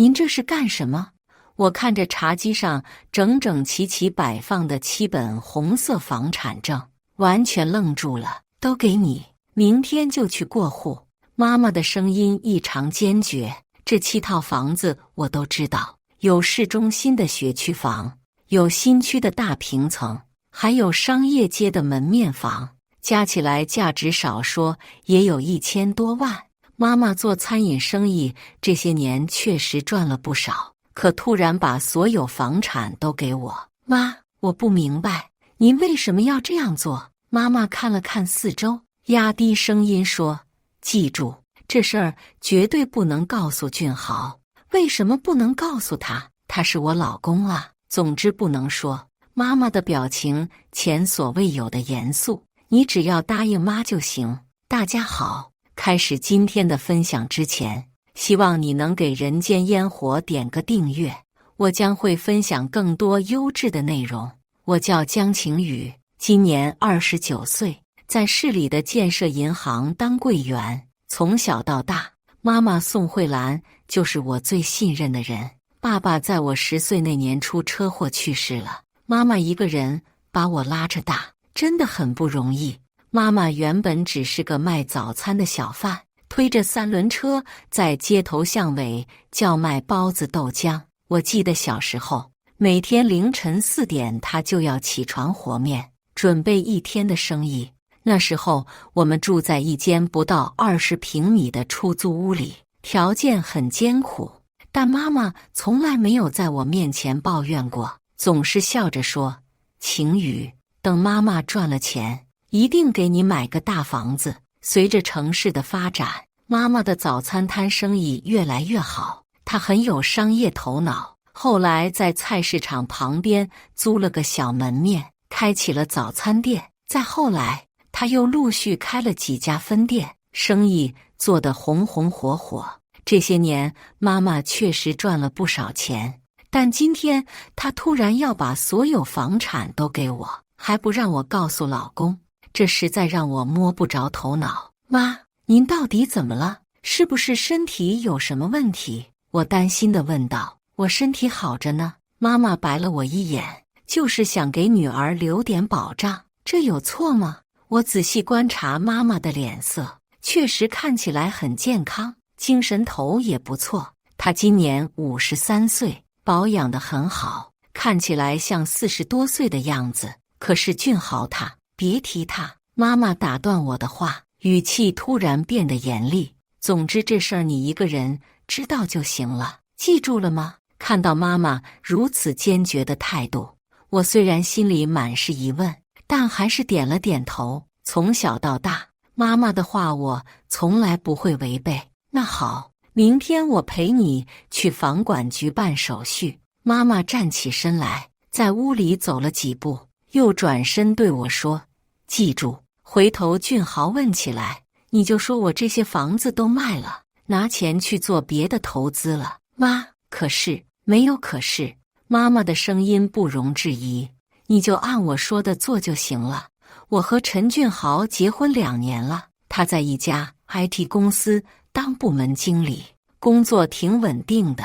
您这是干什么？我看着茶几上整整齐齐摆放的7本红色房产证，完全愣住了。都给你，明天就去过户。妈妈的声音异常坚决。这7套房子我都知道，有市中心的学区房，有新区的大平层，还有商业街的门面房，加起来价值少说也有1000多万。妈妈做餐饮生意这些年确实赚了不少，可突然把所有房产都给我。妈，我不明白，您为什么要这样做？妈妈看了看四周，压低声音说：记住，这事儿绝对不能告诉俊豪。为什么不能告诉他？他是我老公啊。总之不能说。妈妈的表情前所未有的严肃。你只要答应妈就行。大家好，开始今天的分享之前，希望你能给人间烟火点个订阅，我将会分享更多优质的内容。我叫江晴雨，今年29岁，在市里的建设银行当柜员。从小到大，妈妈宋慧兰就是我最信任的人。爸爸在我10岁那年出车祸去世了，妈妈一个人把我拉着大，真的很不容易。妈妈原本只是个卖早餐的小贩，推着3轮车在街头巷尾叫卖包子豆浆。我记得小时候，每天凌晨4点她就要起床和面，准备一天的生意。那时候我们住在一间不到20平米的出租屋里，条件很艰苦，但妈妈从来没有在我面前抱怨过，总是笑着说：晴雨，等妈妈赚了钱，一定给你买个大房子。随着城市的发展，妈妈的早餐摊生意越来越好，她很有商业头脑。后来在菜市场旁边租了个小门面，开起了早餐店。再后来，她又陆续开了几家分店，生意做得红红火火。这些年，妈妈确实赚了不少钱，但今天她突然要把所有房产都给我，还不让我告诉老公，这实在让我摸不着头脑。妈，您到底怎么了？是不是身体有什么问题？我担心地问道。我身体好着呢。妈妈白了我一眼，就是想给女儿留点保障，这有错吗？我仔细观察妈妈的脸色，确实看起来很健康，精神头也不错。她今年53岁，保养得很好，看起来像40多岁的样子。可是俊豪他，别提他。妈妈打断我的话，语气突然变得严厉。总之这事儿你一个人知道就行了，记住了吗？看到妈妈如此坚决的态度，我虽然心里满是疑问，但还是点了点头。从小到大，妈妈的话我从来不会违背。那好，明天我陪你去房管局办手续。妈妈站起身来，在屋里走了几步，又转身对我说：记住。回头俊豪问起来，你就说我这些房子都卖了，拿钱去做别的投资了。妈，可是。没有可是，妈妈的声音不容置疑，你就按我说的做就行了。我和陈俊豪结婚2年了，他在一家 IT 公司当部门经理，工作挺稳定的。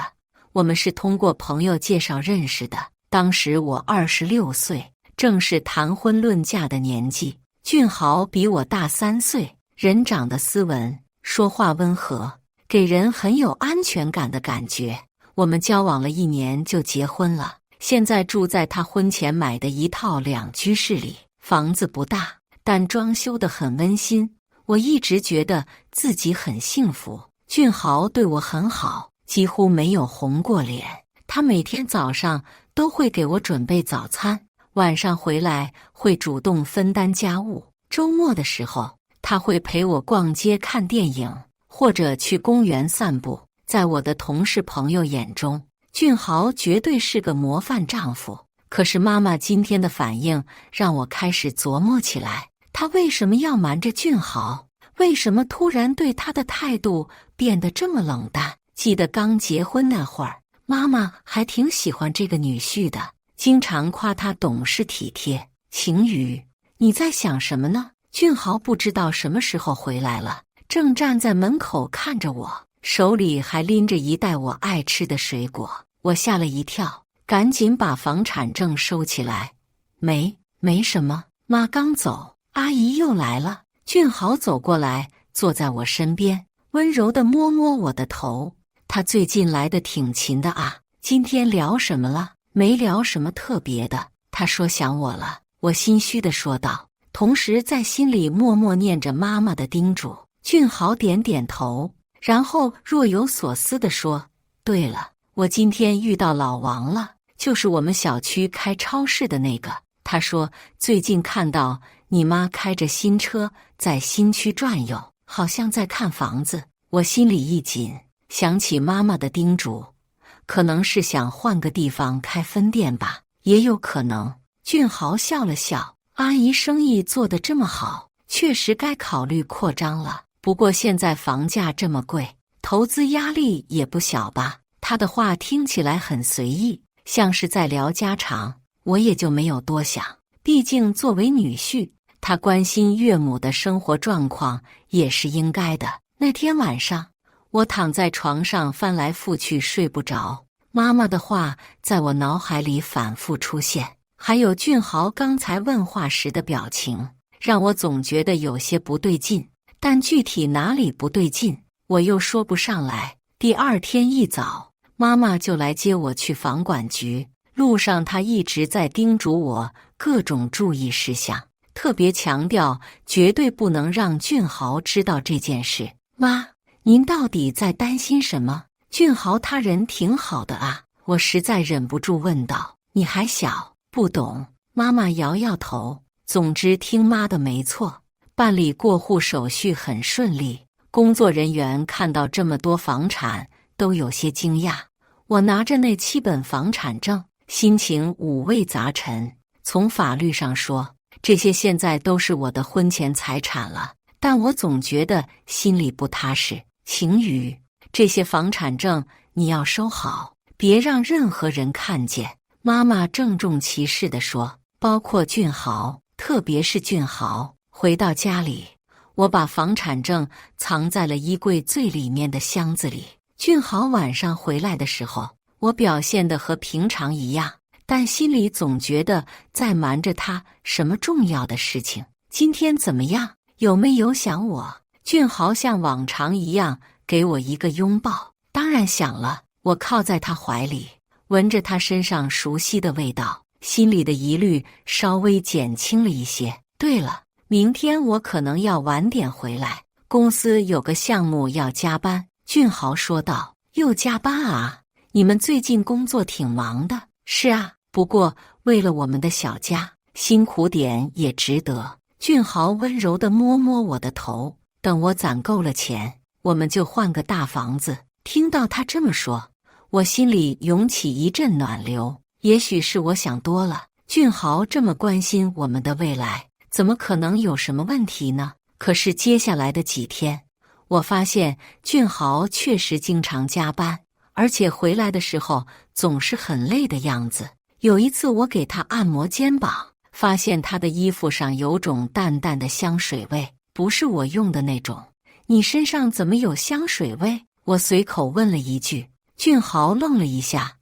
我们是通过朋友介绍认识的，当时我26岁，正是谈婚论嫁的年纪。俊豪比我大3岁，人长得斯文，说话温和，给人很有安全感的感觉。我们交往了1年就结婚了，现在住在他婚前买的一套2居室里，房子不大，但装修得很温馨。我一直觉得自己很幸福。俊豪对我很好，几乎没有红过脸。他每天早上都会给我准备早餐，晚上回来会主动分担家务。周末的时候，他会陪我逛街看电影，或者去公园散步。在我的同事朋友眼中，俊豪绝对是个模范丈夫。可是妈妈今天的反应让我开始琢磨起来，她为什么要瞒着俊豪？为什么突然对他的态度变得这么冷淡？记得刚结婚那会儿，妈妈还挺喜欢这个女婿的，经常夸他懂事体贴。晴雨，你在想什么呢？俊豪不知道什么时候回来了，正站在门口看着我。手里还拎着一袋我爱吃的水果。我吓了一跳，赶紧把房产证收起来。没什么，妈刚走，阿姨又来了。俊豪走过来，坐在我身边，温柔地摸摸我的头。他最近来得挺勤的啊，今天聊什么了？没聊什么特别的。他说想我了，我心虚地说道，同时在心里默默念着妈妈的叮嘱。俊豪点点头，然后若有所思地说，对了，我今天遇到老王了，就是我们小区开超市的那个。他说最近看到你妈开着新车在新区转悠，好像在看房子。我心里一紧，想起妈妈的叮嘱，可能是想换个地方开分店吧，也有可能。俊豪笑了笑，阿姨生意做得这么好，确实该考虑扩张了。不过现在房价这么贵，投资压力也不小吧。他的话听起来很随意，像是在聊家常，我也就没有多想。毕竟作为女婿，他关心岳母的生活状况也是应该的。那天晚上，我躺在床上翻来覆去睡不着，妈妈的话在我脑海里反复出现，还有俊豪刚才问话时的表情，让我总觉得有些不对劲，但具体哪里不对劲，我又说不上来。第二天一早，妈妈就来接我去房管局，路上她一直在叮嘱我各种注意事项，特别强调绝对不能让俊豪知道这件事。妈，您到底在担心什么？俊豪他人挺好的啊，我实在忍不住问道。你还小，不懂。妈妈摇摇头。总之听妈的没错，办理过户手续很顺利，工作人员看到这么多房产都有些惊讶。我拿着那7本房产证，心情五味杂陈。从法律上说，这些现在都是我的婚前财产了，但我总觉得心里不踏实。晴雨，这些房产证你要收好，别让任何人看见。妈妈郑重其事地说，包括俊豪，特别是俊豪。回到家里，我把房产证藏在了衣柜最里面的箱子里。俊豪晚上回来的时候，我表现得和平常一样，但心里总觉得在瞒着他什么重要的事情。今天怎么样？有没有想我？俊豪像往常一样给我一个拥抱。当然想了。我靠在他怀里，闻着他身上熟悉的味道，心里的疑虑稍微减轻了一些。对了，明天我可能要晚点回来，公司有个项目要加班。俊豪说道。又加班啊？你们最近工作挺忙的。是啊，不过为了我们的小家，辛苦点也值得。俊豪温柔地摸摸我的头。等我攒够了钱，我们就换个大房子。听到他这么说，我心里涌起一阵暖流。也许是我想多了，俊豪这么关心我们的未来，怎么可能有什么问题呢？可是接下来的几天，我发现俊豪确实经常加班，而且回来的时候总是很累的样子。有一次我给他按摩肩膀，发现他的衣服上有种淡淡的香水味，不是我用的那种。你身上怎么有香水味？我随口问了一句。俊豪愣了一下，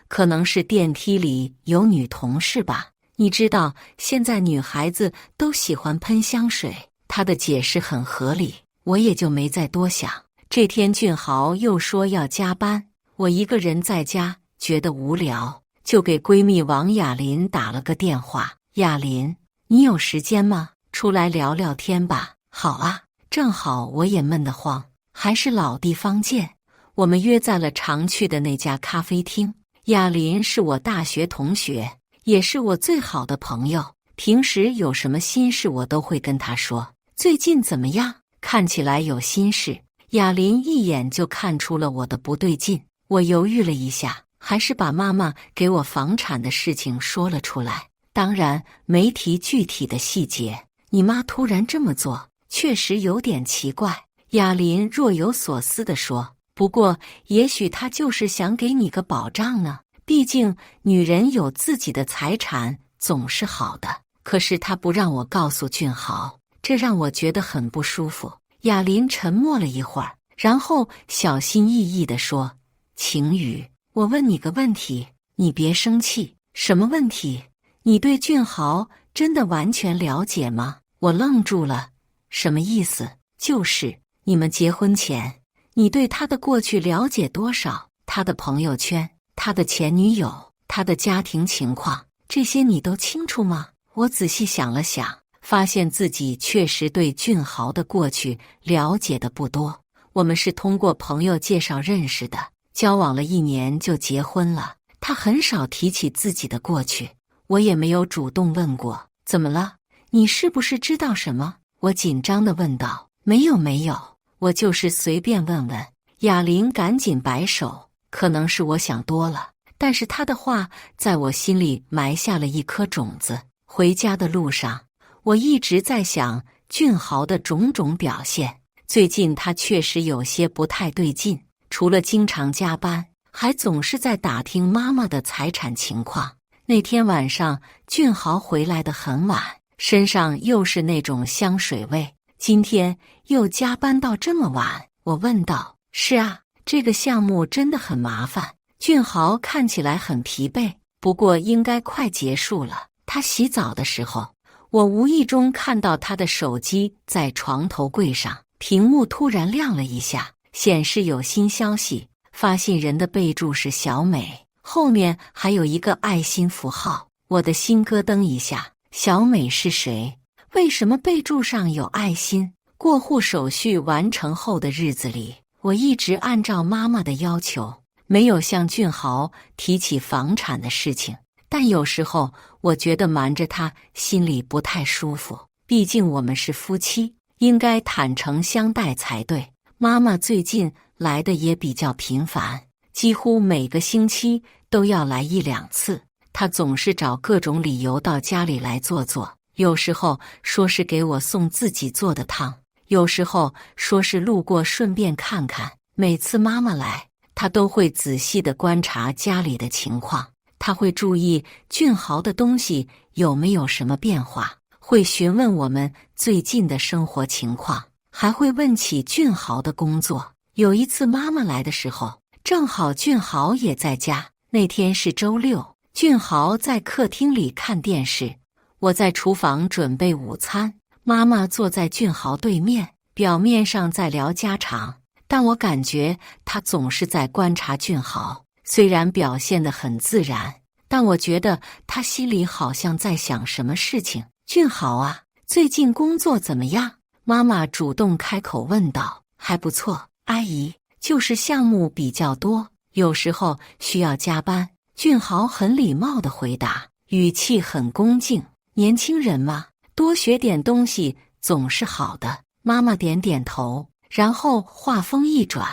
可能是电梯里有女同事吧。你知道现在女孩子都喜欢喷香水。他的解释很合理，我也就没再多想。这天俊豪又说要加班，我一个人在家觉得无聊，就给闺蜜王雅琳打了个电话。雅琳，你有时间吗？出来聊聊天吧。好啊，正好我也闷得慌，还是老地方见。我们约在了常去的那家咖啡厅。雅琳是我大学同学，也是我最好的朋友，平时有什么心事我都会跟她说。最近怎么样？看起来有心事。雅琳一眼就看出了我的不对劲。我犹豫了一下，还是把妈妈给我房产的事情说了出来，当然没提具体的细节。你妈突然这么做，确实有点奇怪。雅琳若有所思地说，不过也许她就是想给你个保障呢，毕竟女人有自己的财产总是好的。可是她不让我告诉俊豪，这让我觉得很不舒服。雅琳沉默了一会儿，然后小心翼翼地说：“晴雨，我问你个问题，你别生气。什么问题？你对俊豪真的完全了解吗？”我愣住了，什么意思？就是你们结婚前，你对他的过去了解多少？他的朋友圈，他的前女友，他的家庭情况，这些你都清楚吗？我仔细想了想，发现自己确实对俊豪的过去了解的不多。我们是通过朋友介绍认识的，交往了1年就结婚了。他很少提起自己的过去，我也没有主动问过。怎么了？你是不是知道什么？我紧张地问道。没有，我就是随便问问。哑铃赶紧摆手，可能是我想多了，但是他的话在我心里埋下了一颗种子。回家的路上，我一直在想俊豪的种种表现。最近他确实有些不太对劲，除了经常加班，还总是在打听妈妈的财产情况。那天晚上，俊豪回来得很晚，身上又是那种香水味。今天又加班到这么晚，我问道：“是啊，这个项目真的很麻烦。”俊豪看起来很疲惫，不过应该快结束了。他洗澡的时候，我无意中看到他的手机在床头柜上，屏幕突然亮了一下，显示有新消息。发信人的备注是小美，后面还有一个爱心符号。我的心咯噔一下，小美是谁？为什么备注上有爱心？过户手续完成后的日子里，我一直按照妈妈的要求，没有向俊豪提起房产的事情。但有时候我觉得瞒着他心里不太舒服，毕竟我们是夫妻，应该坦诚相待才对。妈妈最近来的也比较频繁，几乎每个星期都要来1、2次。她总是找各种理由到家里来坐坐，有时候说是给我送自己做的汤，有时候说是路过顺便看看。每次妈妈来，她都会仔细地观察家里的情况，她会注意俊豪的东西有没有什么变化，会询问我们最近的生活情况，还会问起俊豪的工作。有一次妈妈来的时候，正好俊豪也在家。那天是周六，俊豪在客厅里看电视，我在厨房准备午餐。妈妈坐在俊豪对面，表面上在聊家常，但我感觉她总是在观察俊豪。虽然表现得很自然，但我觉得她心里好像在想什么事情。俊豪啊，最近工作怎么样？妈妈主动开口问道。还不错，阿姨，就是项目比较多，有时候需要加班。俊豪很礼貌地回答，语气很恭敬。年轻人嘛，多学点东西总是好的。妈妈点点头，然后话锋一转，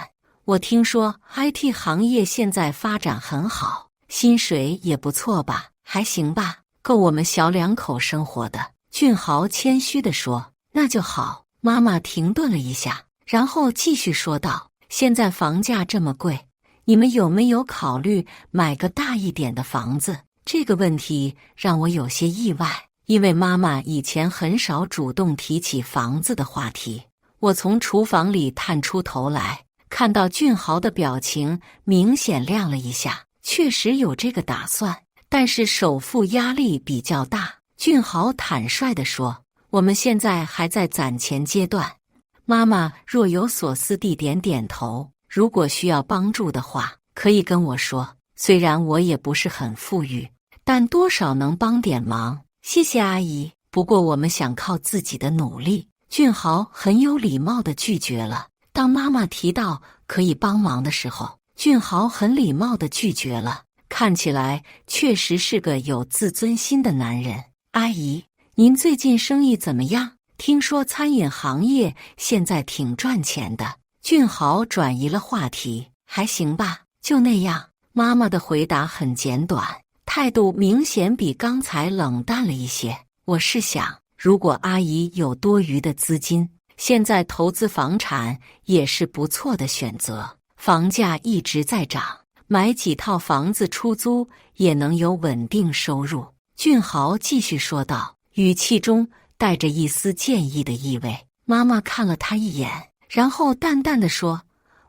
我听说 IT 行业现在发展很好，薪水也不错吧？还行吧，够我们小2口生活的。俊豪谦虚地说。那就好。妈妈停顿了一下，然后继续说道，现在房价这么贵，你们有没有考虑买个大一点的房子？这个问题让我有些意外，因为妈妈以前很少主动提起房子的话题。我从厨房里探出头来，看到俊豪的表情明显亮了一下，确实有这个打算，但是首付压力比较大。俊豪坦率地说，我们现在还在攒钱阶段。妈妈若有所思地点点头，如果需要帮助的话，可以跟我说。虽然我也不是很富裕，但多少能帮点忙。谢谢阿姨，不过我们想靠自己的努力。俊豪很有礼貌地拒绝了。当妈妈提到可以帮忙的时候，俊豪很礼貌地拒绝了。看起来确实是个有自尊心的男人。阿姨，您最近生意怎么样？听说餐饮行业现在挺赚钱的。俊豪转移了话题。还行吧，就那样。妈妈的回答很简短，态度明显比刚才冷淡了一些。我是想，如果阿姨有多余的资金，现在投资房产也是不错的选择。房价一直在涨，买几套房子出租也能有稳定收入。俊豪继续说道，语气中带着一丝建议的意味。妈妈看了他一眼，然后淡淡地说，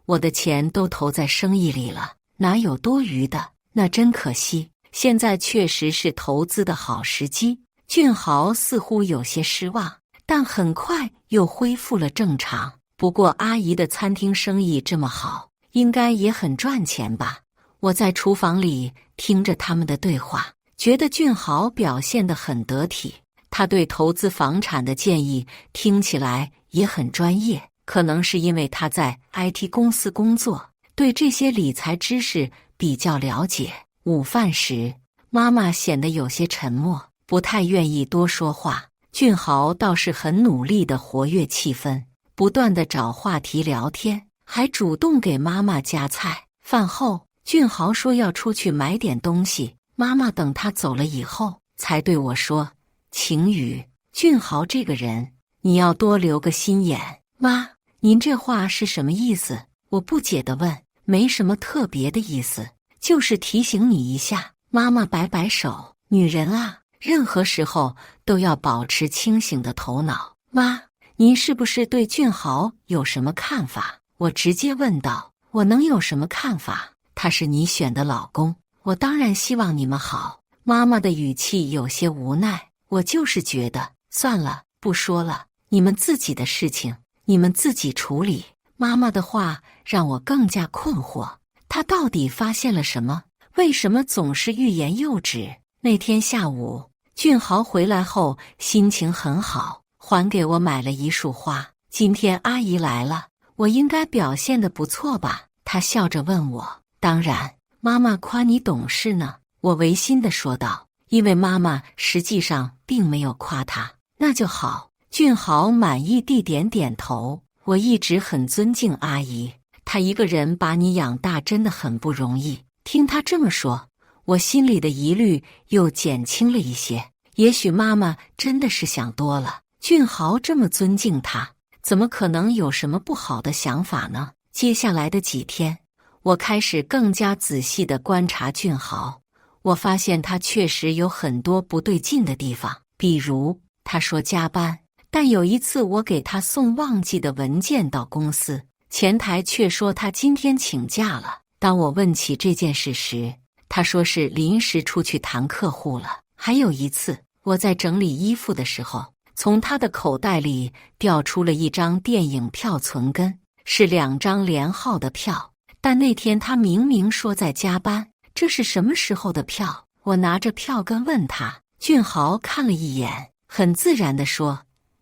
我的钱都投在生意里了，哪有多余的？那真可惜。现在确实是投资的好时机。俊豪似乎有些失望，但很快又恢复了正常。不过阿姨的餐厅生意这么好，应该也很赚钱吧？我在厨房里听着他们的对话，觉得俊豪表现得很得体。他对投资房产的建议听起来也很专业，可能是因为他在 IT 公司工作，对这些理财知识比较了解。午饭时，妈妈显得有些沉默，不太愿意多说话。俊豪倒是很努力地活跃气氛，不断地找话题聊天，还主动给妈妈夹菜。饭后，俊豪说要出去买点东西，妈妈等他走了以后，才对我说：“晴雨，俊豪这个人，你要多留个心眼。”妈，您这话是什么意思？我不解地问。没什么特别的意思，就是提醒你一下。妈妈摆摆手，女人啊，任何时候都要保持清醒的头脑。妈，您是不是对俊豪有什么看法？我直接问道。我能有什么看法？他是你选的老公，我当然希望你们好。妈妈的语气有些无奈。我就是觉得，算了，不说了，你们自己的事情，你们自己处理。妈妈的话让我更加困惑，她到底发现了什么？为什么总是欲言又止？那天下午，俊豪回来后心情很好，还给我买了一束花。今天阿姨来了，我应该表现得不错吧？他笑着问我。当然，妈妈夸你懂事呢，我违心地说道。因为妈妈实际上并没有夸他。那就好。俊豪满意地点点头。我一直很尊敬阿姨，她一个人把你养大真的很不容易。听她这么说，我心里的疑虑又减轻了一些。也许妈妈真的是想多了。俊豪这么尊敬她，怎么可能有什么不好的想法呢？接下来的几天，我开始更加仔细地观察俊豪。我发现他确实有很多不对劲的地方，比如他说加班，但有一次我给他送忘记的文件到公司，前台却说他今天请假了。当我问起这件事时，他说是临时出去谈客户了。还有一次，我在整理衣服的时候，从他的口袋里调出了一张电影票存根，是2张连号的票，但那天他明明说在加班。这是什么时候的票？我拿着票根问他。俊豪看了一眼，很自然地说：“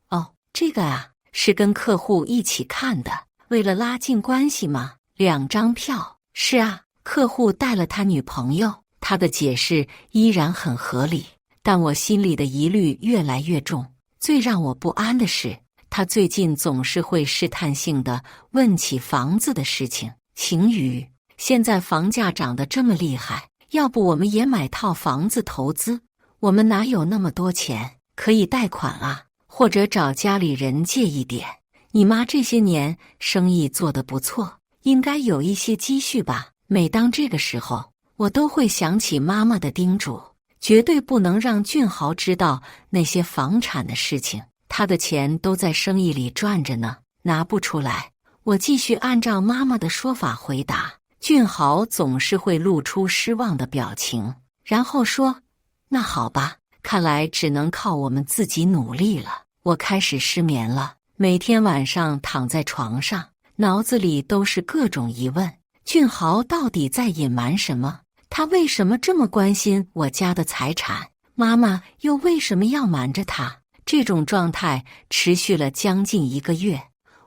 哦，这个啊，是跟客户一起看的，为了拉近关系嘛。2张票。”是啊，客户带了他女朋友。他的解释依然很合理，但我心里的疑虑越来越重。最让我不安的是，他最近总是会试探性地问起房子的事情。晴雨，现在房价涨得这么厉害，要不我们也买套房子投资？我们哪有那么多钱可以贷款啊？或者找家里人借一点？你妈这些年生意做得不错，应该有一些积蓄吧？每当这个时候，我都会想起妈妈的叮嘱，绝对不能让俊豪知道那些房产的事情。他的钱都在生意里赚着呢，拿不出来。我继续按照妈妈的说法回答。俊豪总是会露出失望的表情，然后说：“那好吧，看来只能靠我们自己努力了。”我开始失眠了，每天晚上躺在床上，脑子里都是各种疑问。俊豪到底在隐瞒什么？他为什么这么关心我家的财产？妈妈又为什么要瞒着他？这种状态持续了将近1个月，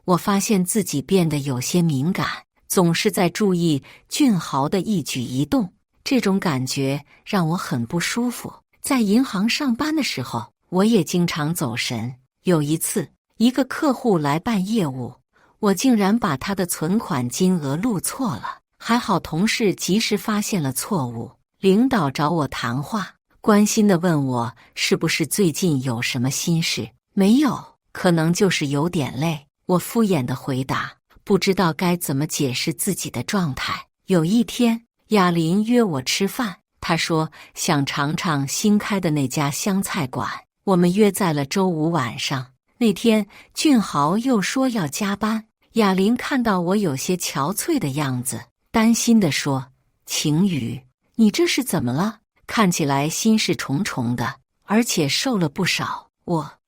我发现自己变得有些敏感。总是在注意俊豪的一举一动，这种感觉让我很不舒服。在银行上班的时候，我也经常走神。有一次，一个客户来办业务，我竟然把他的存款金额录错了，还好同事及时发现了错误。领导找我谈话，关心地问我是不是最近有什么心事。没有，可能就是有点累。我敷衍地回答。不知道该怎么解释自己的状态。有一天，雅琳约我吃饭，她说想尝尝新开的那家湘菜馆。我们约在了周5晚上。那天，俊豪又说要加班，雅琳看到我有些憔悴的样子，担心地说：“晴雨，你这是怎么了？看起来心事重重的，而且瘦了不少。”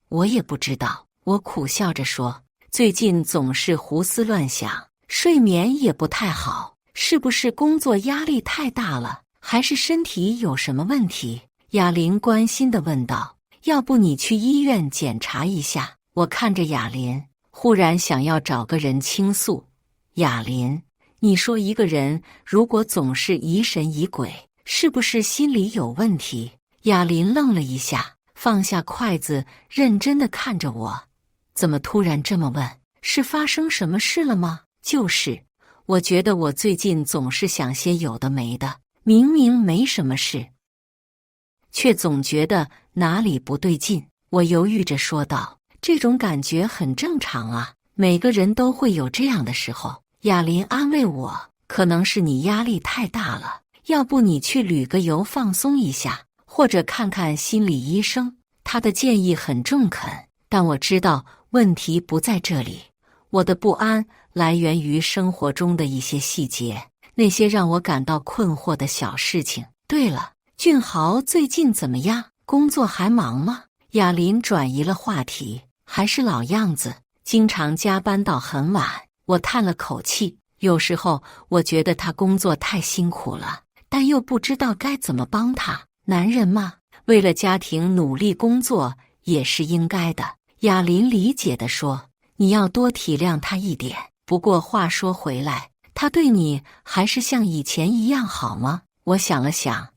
我也不知道，我苦笑着说，最近总是胡思乱想，睡眠也不太好，是不是工作压力太大了，还是身体有什么问题？雅琳关心地问道：“要不你去医院检查一下？”我看着雅琳，忽然想要找个人倾诉。雅琳，你说一个人如果总是疑神疑鬼，是不是心里有问题？雅琳愣了一下，放下筷子，认真地看着我。怎么突然这么问？是发生什么事了吗？就是，我觉得我最近总是想些有的没的，明明没什么事，却总觉得哪里不对劲。我犹豫着说道：“这种感觉很正常啊，每个人都会有这样的时候。”雅琳安慰我：“可能是你压力太大了，要不你去旅个游放松一下，或者看看心理医生。”她的建议很中肯，但我知道问题不在这里。我的不安来源于生活中的一些细节，那些让我感到困惑的小事情。对了，俊豪最近怎么样？工作还忙吗？雅琳转移了话题。还是老样子，经常加班到很晚。我叹了口气，有时候我觉得他工作太辛苦了，但又不知道该怎么帮他。男人嘛，为了家庭努力工作也是应该的。雅琳理解地说：“你要多体谅他一点。不过话说回来，他对你还是像以前一样好吗？”我想了想，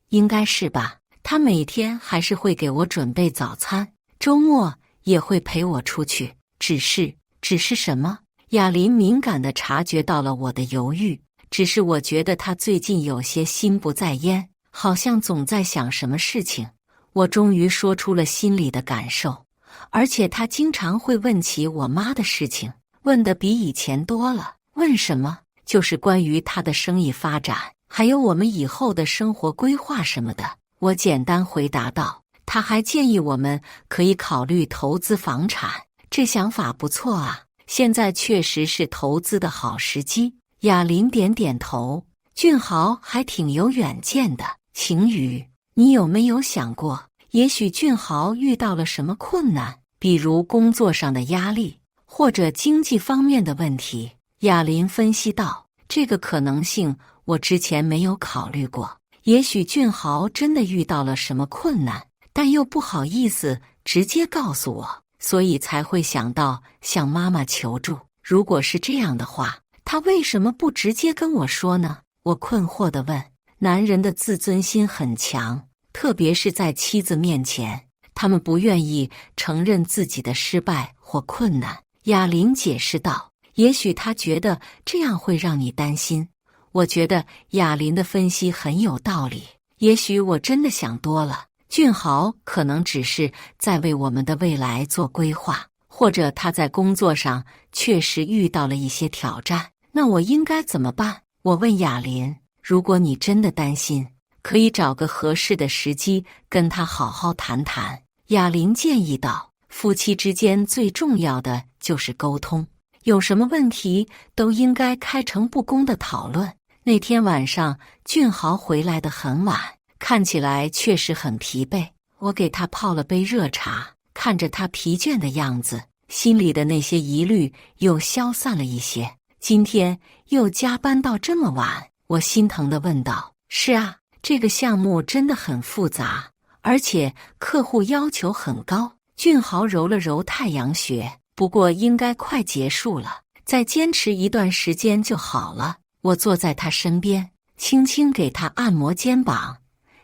应该是吧。他每天还是会给我准备早餐，周末也会陪我出去。只是什么？雅琳敏感地察觉到了我的犹豫。只是我觉得他最近有些心不在焉，好像总在想什么事情。我终于说出了心里的感受，而且他经常会问起我妈的事情，问得比以前多了。问什么？就是关于他的生意发展，还有我们以后的生活规划什么的。我简单回答道。他还建议我们可以考虑投资房产，这想法不错啊，现在确实是投资的好时机。雅琳点点头，俊豪还挺有远见的。晴雨，你有没有想过，也许俊豪遇到了什么困难，比如工作上的压力，或者经济方面的问题？雅琳分析道：“这个可能性我之前没有考虑过，也许俊豪真的遇到了什么困难，但又不好意思直接告诉我，所以才会想到向妈妈求助。如果是这样的话，他为什么不直接跟我说呢？”我困惑地问。男人的自尊心很强，特别是在妻子面前，他们不愿意承认自己的失败或困难。雅琳解释道：“也许他觉得这样会让你担心。”我觉得雅琳的分析很有道理，也许我真的想多了。俊豪可能只是在为我们的未来做规划，或者他在工作上确实遇到了一些挑战。那我应该怎么办？我问雅琳。如果你真的担心，可以找个合适的时机跟他好好谈谈。雅琳建议道：“夫妻之间最重要的就是沟通，有什么问题都应该开诚布公的讨论。”那天晚上，俊豪回来得很晚，看起来确实很疲惫。我给他泡了杯热茶，看着他疲倦的样子，心里的那些疑虑又消散了一些。今天又加班到这么晚，我心疼地问道：“是啊，这个项目真的很复杂，而且客户要求很高。”俊豪揉了揉太阳穴，不过应该快结束了，再坚持一段时间就好了。我坐在他身边，轻轻给他按摩肩膀：“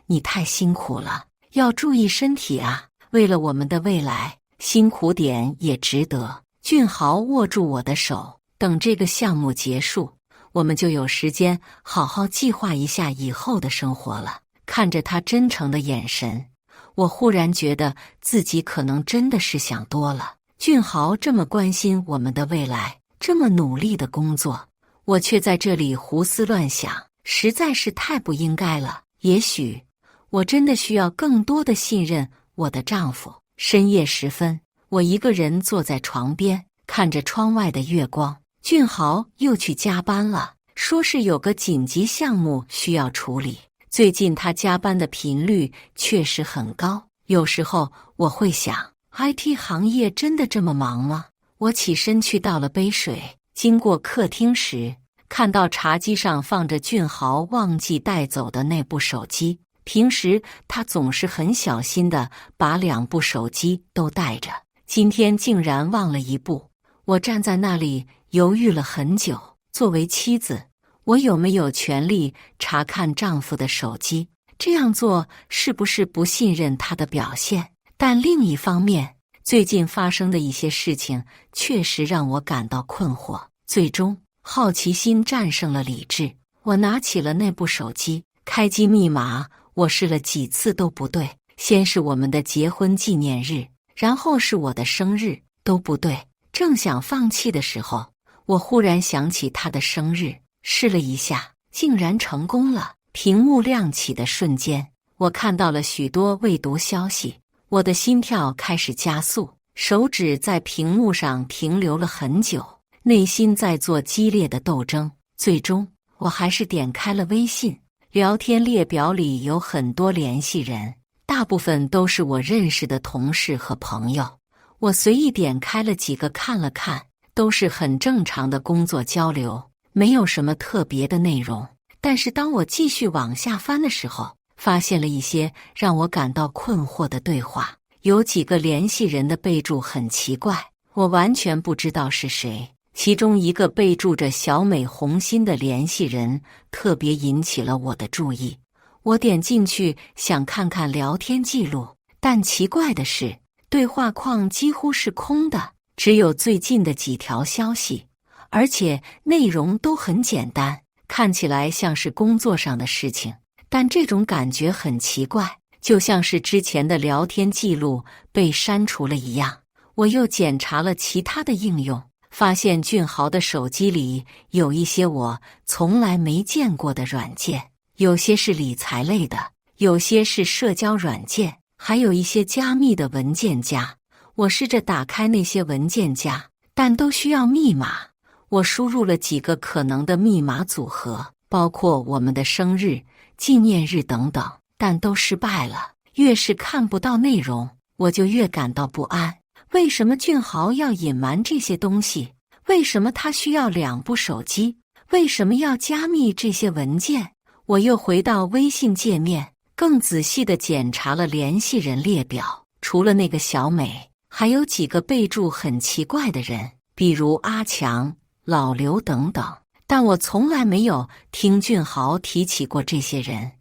你太辛苦了，要注意身体啊，为了我们的未来，辛苦点也值得。”俊豪握住我的手，等这个项目结束，我们就有时间好好计划一下以后的生活了。看着他真诚的眼神，我忽然觉得自己可能真的是想多了。俊豪这么关心我们的未来，这么努力的工作，我却在这里胡思乱想，实在是太不应该了。也许我真的需要更多的信任我的丈夫。深夜时分，我一个人坐在床边，看着窗外的月光，俊豪又去加班了，说是有个紧急项目需要处理。最近他加班的频率确实很高，有时候我会想，IT 行业真的这么忙吗？我起身去倒了杯水，经过客厅时，看到茶几上放着俊豪忘记带走的那部手机。平时他总是很小心地把2部手机都带着，今天竟然忘了1部。我站在那里犹豫了很久，作为妻子，我有没有权利查看丈夫的手机？这样做是不是不信任他的表现？但另一方面，最近发生的一些事情确实让我感到困惑。最终，好奇心战胜了理智。我拿起了那部手机，开机密码我试了几次都不对，先是我们的结婚纪念日，然后是我的生日，都不对。正想放弃的时候，我忽然想起他的生日，试了一下，竟然成功了。屏幕亮起的瞬间，我看到了许多未读消息，我的心跳开始加速，手指在屏幕上停留了很久，内心在做激烈的斗争。最终，我还是点开了微信，聊天列表里有很多联系人，大部分都是我认识的同事和朋友。我随意点开了几个看了看，都是很正常的工作交流，没有什么特别的内容。但是当我继续往下翻的时候，发现了一些让我感到困惑的对话。有几个联系人的备注很奇怪，我完全不知道是谁。其中一个备注着小美红心的联系人特别引起了我的注意。我点进去想看看聊天记录，但奇怪的是，对话框几乎是空的，只有最近的几条消息，而且内容都很简单，看起来像是工作上的事情，但这种感觉很奇怪，就像是之前的聊天记录被删除了一样。我又检查了其他的应用，发现俊豪的手机里有一些我从来没见过的软件，有些是理财类的，有些是社交软件，还有一些加密的文件夹。我试着打开那些文件夹，但都需要密码。我输入了几个可能的密码组合，包括我们的生日、纪念日等等，但都失败了。越是看不到内容，我就越感到不安。为什么俊豪要隐瞒这些东西？为什么他需要2部手机？为什么要加密这些文件？我又回到微信界面，更仔细地检查了联系人列表，除了那个小美，还有几个备注很奇怪的人，比如阿强、老刘等等，但我从来没有听俊豪提起过这些人。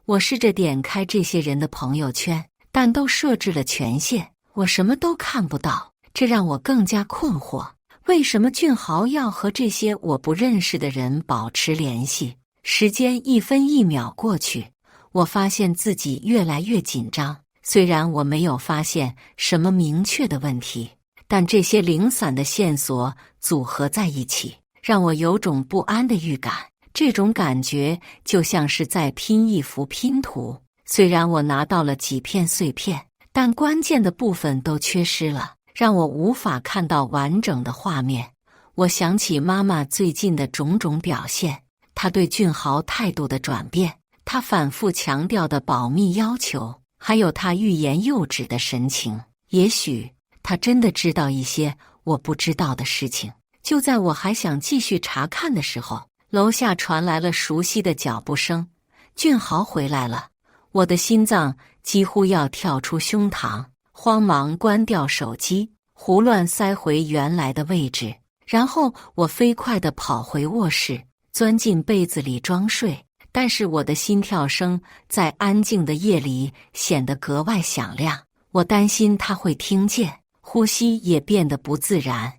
我试着点开这些人的朋友圈，但都设置了权限，我什么都看不到，这让我更加困惑。为什么俊豪要和这些我不认识的人保持联系？时间1分1秒过去，我发现自己越来越紧张。虽然我没有发现什么明确的问题，但这些零散的线索组合在一起，让我有种不安的预感。这种感觉就像是在拼一幅拼图，虽然我拿到了几片碎片，但关键的部分都缺失了，让我无法看到完整的画面。我想起妈妈最近的种种表现，她对俊豪态度的转变，她反复强调的保密要求，还有她欲言又止的神情。也许她真的知道一些我不知道的事情。就在我还想继续查看的时候，楼下传来了熟悉的脚步声，俊豪回来了。我的心脏几乎要跳出胸膛，慌忙关掉手机，胡乱塞回原来的位置，然后我飞快地跑回卧室，钻进被子里装睡。但是我的心跳声在安静的夜里显得格外响亮，我担心他会听见，呼吸也变得不自然。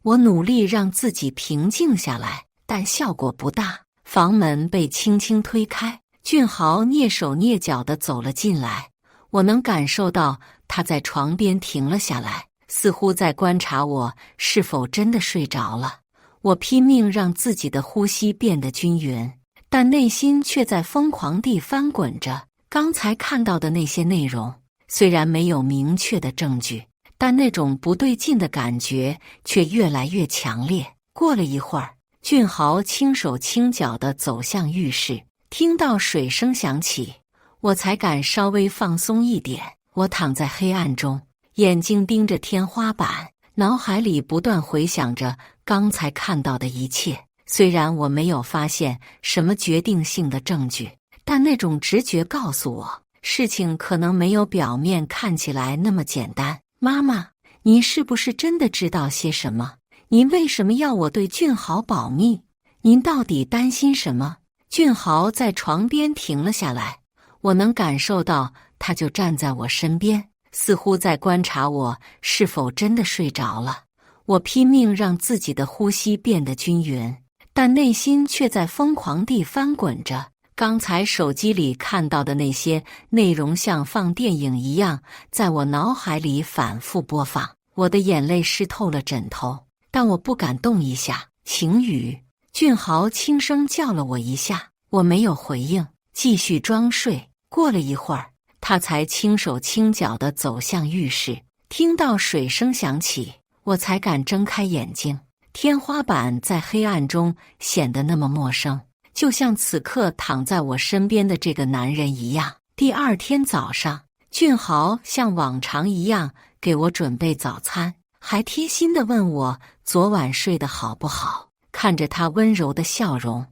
我努力让自己平静下来，但效果不大。房门被轻轻推开，俊豪蹑手蹑脚地走了进来。我能感受到他在床边停了下来，似乎在观察我是否真的睡着了。我拼命让自己的呼吸变得均匀，但内心却在疯狂地翻滚着。刚才看到的那些内容，虽然没有明确的证据，但那种不对劲的感觉却越来越强烈。过了一会儿，俊豪轻手轻脚地走向浴室，听到水声响起，我才敢稍微放松一点。我躺在黑暗中，眼睛盯着天花板，脑海里不断回想着刚才看到的一切。虽然我没有发现什么决定性的证据，但那种直觉告诉我，事情可能没有表面看起来那么简单。妈妈，你是不是真的知道些什么？您为什么要我对俊豪保密？您到底担心什么？俊豪在床边停了下来，我能感受到他就站在我身边，似乎在观察我是否真的睡着了。我拼命让自己的呼吸变得均匀，但内心却在疯狂地翻滚着。刚才手机里看到的那些内容像放电影一样，在我脑海里反复播放。我的眼泪湿透了枕头，但我不敢动一下。晴雨，俊豪轻声叫了我一下，我没有回应，继续装睡。过了一会儿，他才轻手轻脚地走向浴室，听到水声响起，我才敢睁开眼睛。天花板在黑暗中显得那么陌生，就像此刻躺在我身边的这个男人一样。第二天早上，俊豪像往常一样给我准备早餐，还贴心地问我昨晚睡得好不好。看着他温柔的笑容，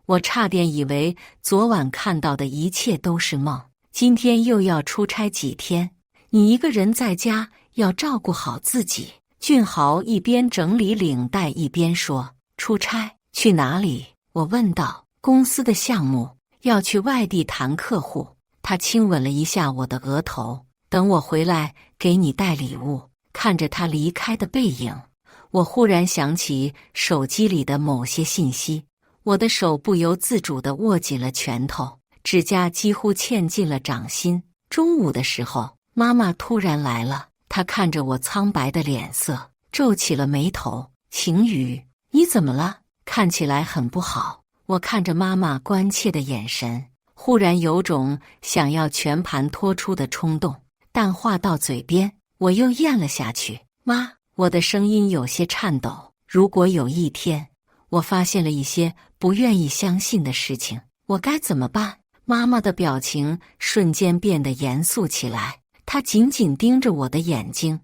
我差点以为昨晚看到的一切都是梦。今天又要出差几天，你一个人在家要照顾好自己。俊豪一边整理领带一边说。出差？去哪里？我问道。公司的项目，要去外地谈客户。他亲吻了一下我的额头。等我回来给你带礼物。看着他离开的背影，我忽然想起手机里的某些信息，我的手不由自主地握紧了拳头，指甲几乎嵌进了掌心。中午的时候，妈妈突然来了，她看着我苍白的脸色，皱起了眉头。晴雨，你怎么了？看起来很不好。我看着妈妈关切的眼神，忽然有种想要全盘托出的冲动，但话到嘴边，我又咽了下去。妈，我的声音有些颤抖。如果有一天，我发现了一些不愿意相信的事情，我该怎么办？妈妈的表情瞬间变得严肃起来，她紧紧盯着我的眼睛。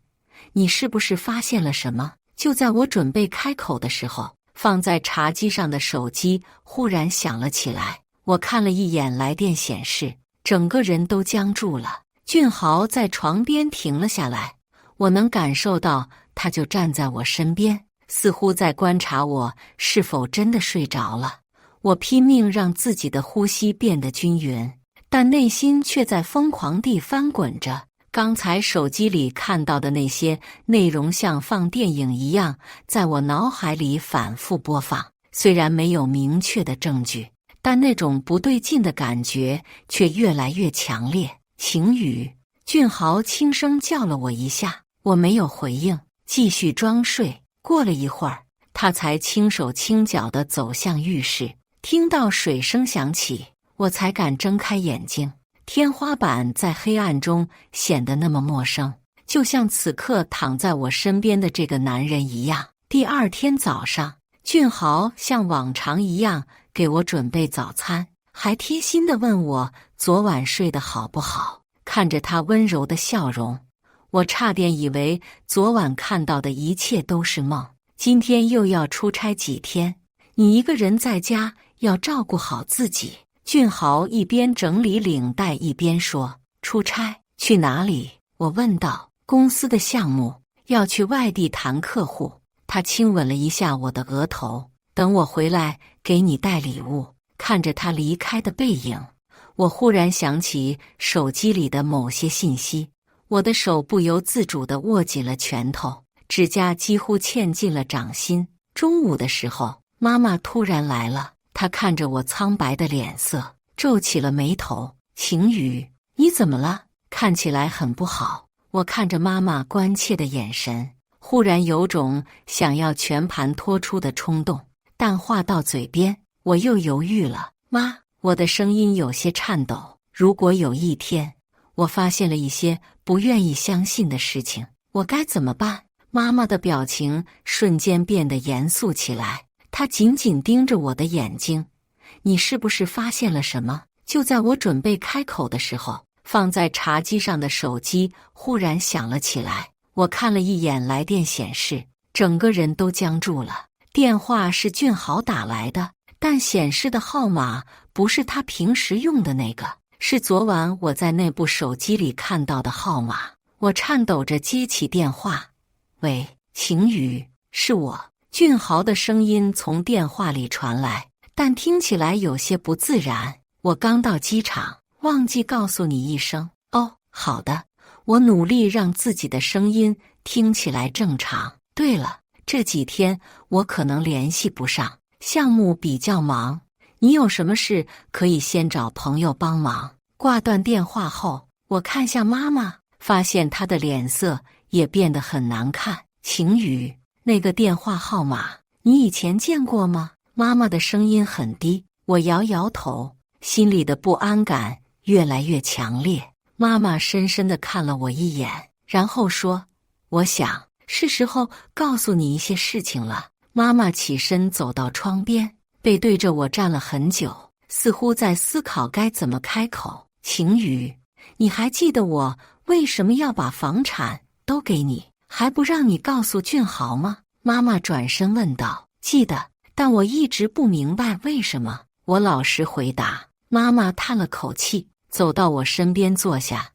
你是不是发现了什么？就在我准备开口的时候，放在茶几上的手机忽然响了起来。我看了一眼来电显示，整个人都僵住了。俊豪在床边停了下来，我能感受到他就站在我身边，似乎在观察我是否真的睡着了。我拼命让自己的呼吸变得均匀，但内心却在疯狂地翻滚着。刚才手机里看到的那些内容像放电影一样，在我脑海里反复播放。虽然没有明确的证据，但那种不对劲的感觉却越来越强烈。晴雨，俊豪轻声叫了我一下，我没有回应，继续装睡。过了一会儿，他才轻手轻脚地走向浴室，听到水声响起，我才敢睁开眼睛。天花板在黑暗中显得那么陌生，就像此刻躺在我身边的这个男人一样。第二天早上，俊豪像往常一样给我准备早餐，还贴心地问我昨晚睡得好不好。看着他温柔的笑容，我差点以为昨晚看到的一切都是梦。今天又要出差几天，你一个人在家要照顾好自己。俊豪一边整理领带一边说。出差？去哪里？我问道。公司的项目，要去外地谈客户。他亲吻了一下我的额头。等我回来给你带礼物。看着他离开的背影，我忽然想起手机里的某些信息，我的手不由自主地握紧了拳头，指甲几乎嵌进了掌心。中午的时候，妈妈突然来了，她看着我苍白的脸色，皱起了眉头。晴雨，你怎么了？看起来很不好。我看着妈妈关切的眼神，忽然有种想要全盘托出的冲动，但话到嘴边，我又犹豫了。妈，我的声音有些颤抖。如果有一天，我发现了一些不愿意相信的事情，我该怎么办？妈妈的表情瞬间变得严肃起来，她紧紧盯着我的眼睛。你是不是发现了什么？就在我准备开口的时候，放在茶几上的手机忽然响了起来。我看了一眼来电显示，整个人都僵住了。电话是俊豪打来的，但显示的号码不是他平时用的那个，是昨晚我在那部手机里看到的号码。我颤抖着接起电话：“喂，晴雨，是我。”俊豪的声音从电话里传来，但听起来有些不自然。我刚到机场，忘记告诉你一声。哦，好的。我努力让自己的声音听起来正常。对了，这几天我可能联系不上，项目比较忙，你有什么事可以先找朋友帮忙。挂断电话后，我看向妈妈，发现她的脸色也变得很难看。晴雨，那个电话号码你以前见过吗？妈妈的声音很低。我摇摇头，心里的不安感越来越强烈。妈妈深深地看了我一眼，然后说：“我想是时候告诉你一些事情了。”妈妈起身走到窗边，背对着我站了很久，似乎在思考该怎么开口。晴雨，你还记得我为什么要把房产都给你，还不让你告诉俊豪吗？妈妈转身问道。记得，但我一直不明白为什么。我老实回答。妈妈叹了口气，走到我身边坐下。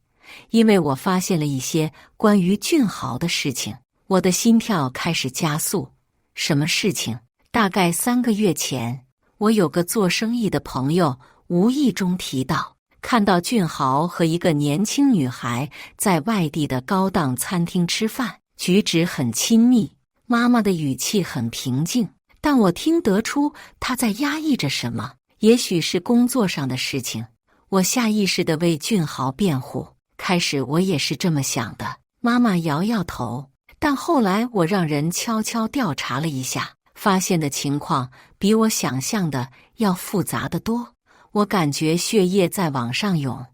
因为我发现了一些关于俊豪的事情，我的心跳开始加速。什么事情？大概3个月前，我有个做生意的朋友无意中提到，看到俊豪和一个年轻女孩在外地的高档餐厅吃饭，举止很亲密。妈妈的语气很平静，但我听得出她在压抑着什么，也许是工作上的事情。我下意识地为俊豪辩护，开始我也是这么想的。妈妈摇摇头，但后来我让人悄悄调查了一下，发现的情况比我想象的要复杂得多。我感觉血液在往上涌。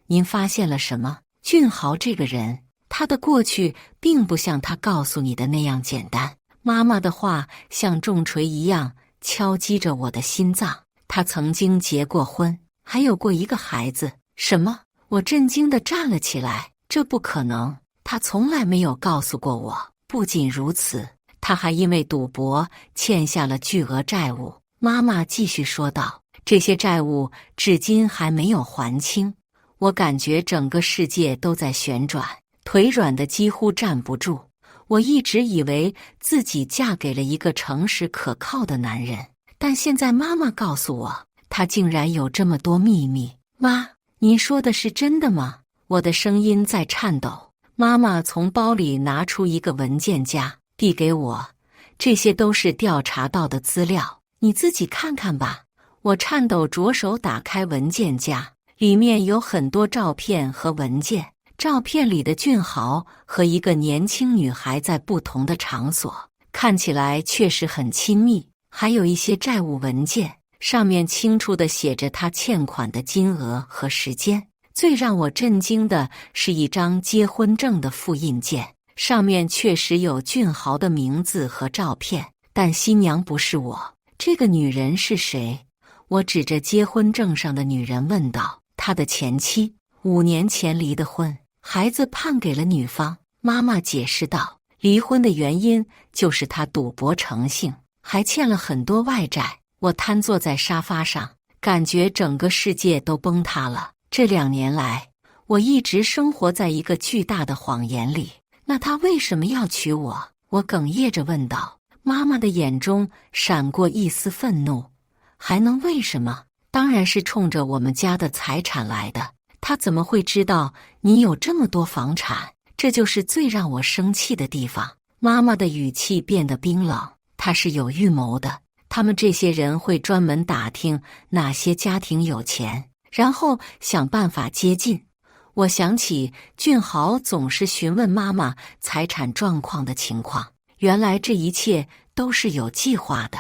您发现了什么？俊豪这个人，他的过去并不像他告诉你的那样简单。妈妈的话像重锤一样敲击着我的心脏。他曾经结过婚，还有过一个孩子。什么？我震惊地站了起来。这不可能，他从来没有告诉过我。不仅如此，他还因为赌博欠下了巨额债务。妈妈继续说道，这些债务至今还没有还清。我感觉整个世界都在旋转，腿软得几乎站不住。我一直以为自己嫁给了一个诚实可靠的男人，但现在妈妈告诉我，他竟然有这么多秘密。妈，您说的是真的吗？我的声音在颤抖。妈妈从包里拿出一个文件夹，递给我，这些都是调查到的资料，你自己看看吧。我颤抖着手打开文件夹，里面有很多照片和文件。照片里的俊豪和一个年轻女孩在不同的场所，看起来确实很亲密。还有一些债务文件，上面清楚地写着他欠款的金额和时间。最让我震惊的是一张结婚证的复印件，上面确实有俊豪的名字和照片，但新娘不是我。这个女人是谁？我指着结婚证上的女人问道。她的前妻，5年前离的婚，孩子判给了女方。妈妈解释道，离婚的原因就是他赌博成性，还欠了很多外债。我瘫坐在沙发上，感觉整个世界都崩塌了。这2年来，我一直生活在一个巨大的谎言里。那他为什么要娶我？我哽咽着问道。妈妈的眼中闪过一丝愤怒。还能为什么？当然是冲着我们家的财产来的。他怎么会知道你有这么多房产？这就是最让我生气的地方。妈妈的语气变得冰冷。他是有预谋的，他们这些人会专门打听哪些家庭有钱，然后想办法接近。我想起俊豪总是询问妈妈财产状况的情况，原来这一切都是有计划的。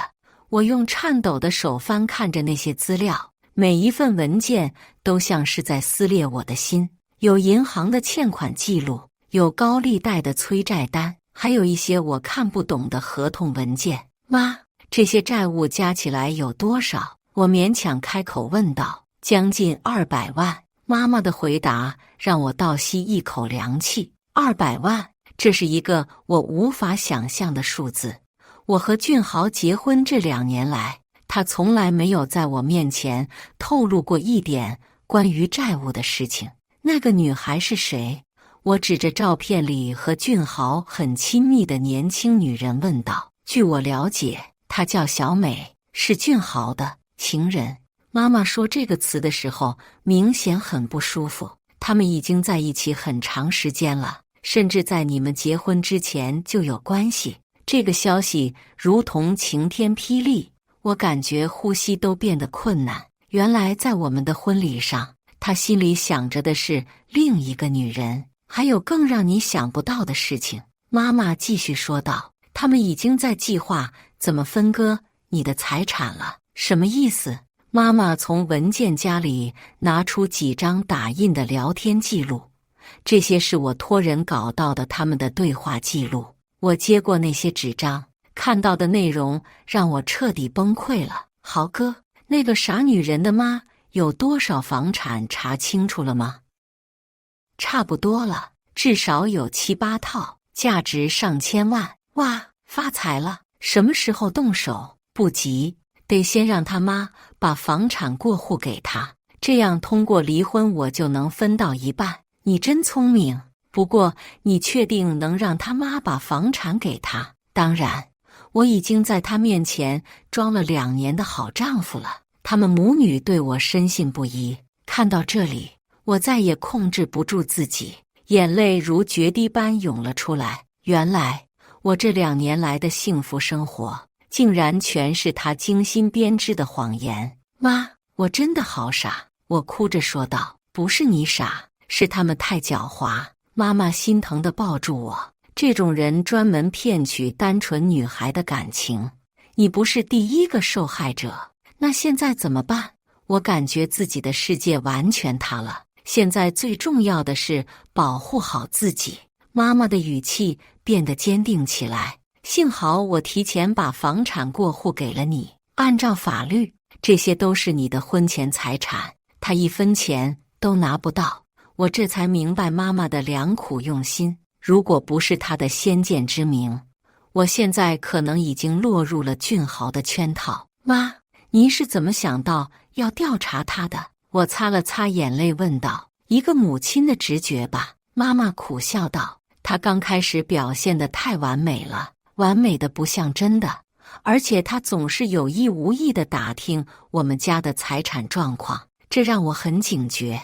我用颤抖的手翻看着那些资料，每一份文件都像是在撕裂我的心。有银行的欠款记录，有高利贷的催债单，还有一些我看不懂的合同文件。妈，这些债务加起来有多少？我勉强开口问道。将近200万。妈妈的回答让我倒吸一口凉气。200万，这是一个我无法想象的数字。我和俊豪结婚这2年来，他从来没有在我面前透露过一点关于债务的事情。那个女孩是谁？我指着照片里和俊豪很亲密的年轻女人问道。据我了解，她叫小美，是俊豪的情人。妈妈说这个词的时候，明显很不舒服。他们已经在一起很长时间了，甚至在你们结婚之前就有关系。这个消息如同晴天霹雳，我感觉呼吸都变得困难。原来在我们的婚礼上，他心里想着的是另一个女人。还有更让你想不到的事情，妈妈继续说道，他们已经在计划怎么分割你的财产了。什么意思？妈妈从文件夹里拿出几张打印的聊天记录，这些是我托人搞到的他们的对话记录。我接过那些纸张，看到的内容让我彻底崩溃了。豪哥，那个傻女人的妈有多少房产查清楚了吗？差不多了，至少有7、8套，价值上千万。哇，发财了！什么时候动手？不急，得先让他妈把房产过户给他，这样通过离婚我就能分到一半。你真聪明，不过你确定能让他妈把房产给他？当然，我已经在他面前装了2年的好丈夫了。他们母女对我深信不疑。看到这里，我再也控制不住自己，眼泪如决堤般涌了出来。原来，我这2年来的幸福生活，竟然全是他精心编织的谎言。妈，我真的好傻！我哭着说道。不是你傻，是他们太狡猾。妈妈心疼地抱住我。这种人专门骗取单纯女孩的感情。你不是第一个受害者，那现在怎么办？我感觉自己的世界完全塌了。现在最重要的是保护好自己。妈妈的语气变得坚定起来。幸好我提前把房产过户给了你，按照法律，这些都是你的婚前财产，他1分钱都拿不到。我这才明白妈妈的良苦用心。如果不是她的先见之明，我现在可能已经落入了俊豪的圈套。妈，您是怎么想到要调查他的？我擦了擦眼泪问道。一个母亲的直觉吧。妈妈苦笑道。他刚开始表现得太完美了，完美的不像真的，而且他总是有意无意地打听我们家的财产状况，这让我很警觉。